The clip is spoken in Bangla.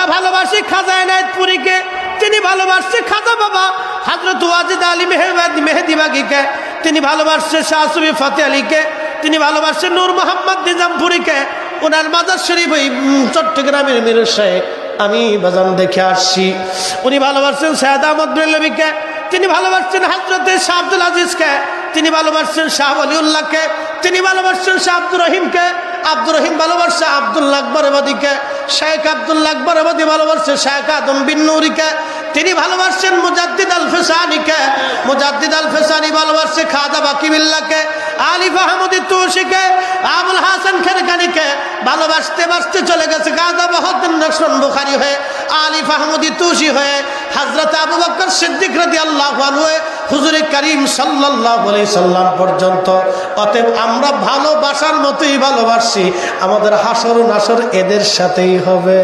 আমরা ভালোবাসি খাজা এনায়েতপুরীকে, তিনি ভালোবাসছে খাজা বাবা হযরত ওয়াজিদ আলী মেহেদি বাগীকে, তিনি ভালোবাসছে শাহ সুফি ফতেহ আলীকে, তিনি ভালোবাসছেন নূর মোহাম্মদ নিজামপুরীকে। ওনার মাজার শরীফ ওই চট্টগ্রামের মিরসায় আমি বাজান দেখে আসছি। উনি ভালোবাসছেন সৈয়দ আহমদ বেরলভীকে, তিনি ভালোবাসছেন হযরতে শাহ আব্দুল আজিজকে, তিনি ভালোবাসছেন শাহ ওয়ালিউল্লাহকে, তিনি ভালোবাসছেন শাহ আব্দুর রহিমকে, আব্দুর রহিম ভালোবাসছে আব্দুল্লাহ আকবর আবাদীকে, শেখ আব্দুল্লাহ আকবর আবাদী ভালোবাসছে শেখ আদম বিন নূরিকে, তিনি ভালোবাসছেন মুজাদ্দিদ আল ফেসানিকে, মুজাদ্দিদ আল ফেসানি ভালোবাসছে খাজা বাকিবিল্লাহকে, আলিফ আহমদ তুশিকে, আবুল হাসান খেরকানিকে ভালোবাসতে বাসতে চলে গেছে খাজা বাহাউদ্দিন নকশবন্দি বুখারী হয়ে, আলিফ আহমদ তুশি হয়ে হযরত আবু বকর সিদ্দিক রাদিয়াল্লাহু আনহু হুজুরে করিম সাল্লাল্লাহু আলাইহি সাল্লাম পর্যন্ত। অতএব আমরা ভালোবাসার মতোই ভালোবাসি, আমাদের হাসর নাসর এদের সাথেই হবে।